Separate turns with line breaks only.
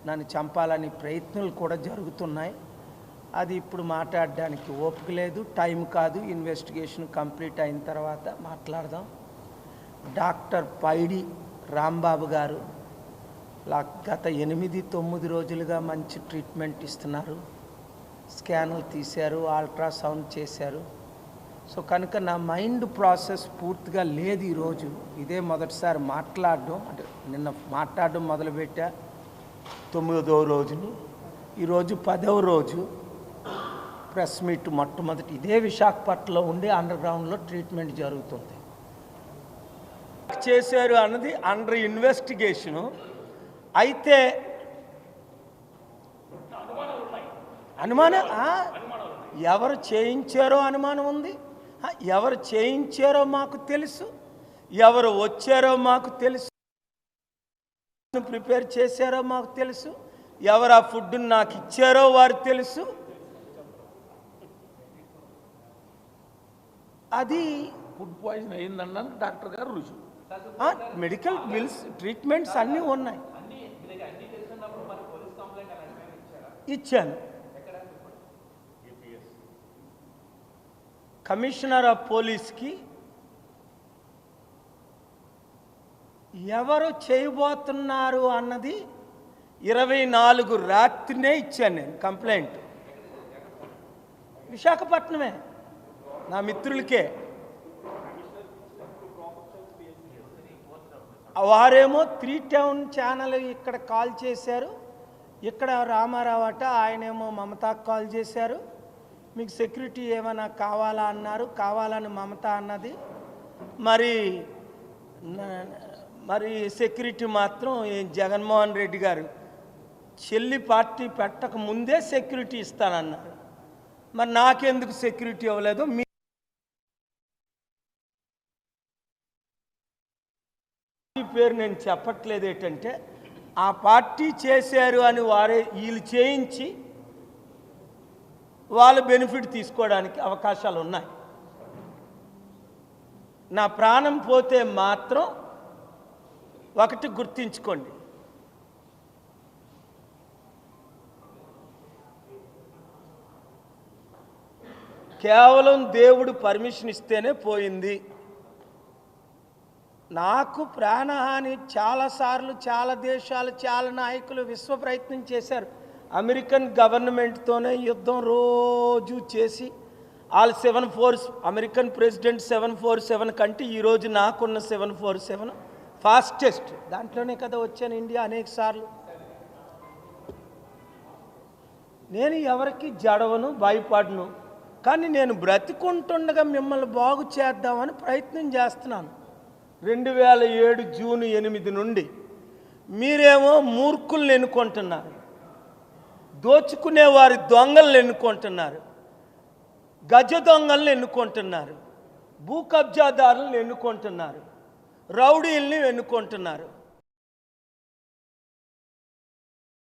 నన్ను చంపాలని ప్రయత్నాలు కూడా జరుగుతున్నాయి. అది ఇప్పుడు మాట్లాడడానికి ఓపిక లేదు, టైం కాదు. ఇన్వెస్టిగేషన్ కంప్లీట్ అయిన తర్వాత మాట్లాడదాం. డాక్టర్ పైడి రాంబాబు గారు గత 8-9 రోజులుగా మంచి ట్రీట్మెంట్ ఇస్తున్నారు. స్కాన్లు తీశారు, అల్ట్రాసౌండ్ చేశారు. సో కనుక నా మైండ్ ప్రాసెస్ పూర్తిగా లేదు. ఈరోజు ఇదే మొదటిసారి మాట్లాడడం, అంటే నిన్న మాట్లాడడం మొదలుపెట్టా 9వ రోజుని, ఈరోజు 10వ రోజు ప్రెస్ మీట్. మొట్టమొదటి ఇదే విశాఖపట్నంలో ఉండి అండర్ గ్రౌండ్లో ట్రీట్మెంట్ జరుగుతుంది. చేశారు అన్నది అండర్ ఇన్వెస్టిగేషను. అయితే అనుమానం ఎవరు చేయించారో అనుమానం ఉంది. ఎవరు చేయించారో మాకు తెలుసు, ఎవరు వచ్చారో మాకు తెలుసు, ప్రిపేర్ చేశారో మాకు తెలుసు, ఎవరు ఆ ఫుడ్ని నాకు ఇచ్చారో వారు తెలుసు. అది
ఫుడ్ పాయిజన్ అయిందన్నాను డాక్టర్ గారు రుజువు.
మెడికల్ బిల్స్, ట్రీట్మెంట్స్ అన్నీ ఉన్నాయి. ఇచ్చాను. కమిషనర్ ఆఫ్ పోలీస్కి ఎవరు చేయబోతున్నారు అన్నది 24 రాత్రినే ఇచ్చాను నేను కంప్లైంట్. విశాఖపట్నమే, నా మిత్రులకే. వారేమో 3 టౌన్ ఛానల్ ఇక్కడ కాల్ చేశారు. ఇక్కడ రామారావు అట, ఆయనేమో మమతాకు కాల్ చేశారు. మీకు సెక్యూరిటీ ఏమైనా కావాలా అన్నారు. కావాలని మమత అన్నది. మరి సెక్యూరిటీ మాత్రం జగన్మోహన్ రెడ్డి గారు చెల్లి పార్టీ పెట్టక ముందే సెక్యూరిటీ ఇస్తానన్నారు. మరి నాకెందుకు సెక్యూరిటీ ఇవ్వలేదు? మీ పేరు నేను చెప్పట్లేదు. ఏంటంటే ఆ పార్టీ చేశారు అని వీళ్ళు చేయించి వాళ్ళు బెనిఫిట్ తీసుకోవడానికి అవకాశాలు ఉన్నాయి. నా ప్రాణం పోతే మాత్రం ఒకటి గుర్తించుకోండి, కేవలం దేవుడు పర్మిషన్ ఇస్తేనే పోయింది. నాకు ప్రాణహాని చాలాసార్లు చాలా దేశాలు, చాలా నాయకులు విశ్వ ప్రయత్నం చేశారు. అమెరికన్ గవర్నమెంట్తోనే యుద్ధం రోజు చేసి వాళ్ళు 747 అమెరికన్ ప్రెసిడెంట్ 747 కంటే ఈరోజు నాకున్న 747 ఫాస్టెస్ట్. దాంట్లోనే కదా వచ్చాను ఇండియా అనేక సార్లు. నేను ఎవరికి జడవను, భయపడను. కానీ నేను బ్రతికుంటుండగా మిమ్మల్ని బాగు చేద్దామని ప్రయత్నం చేస్తున్నాను. 2007 జూన్ 8 నుండి మీరేమో మూర్ఖుల్ని ఎన్నుకుంటున్నారు, దోచుకునే వారి దొంగలను ఎన్నుకుంటున్నారు, గజ దొంగలను ఎన్నుకుంటున్నారు, భూ కబ్జాదారులను ఎన్నుకుంటున్నారు, రౌడీల్ని ఎన్నుకుంటున్నారు.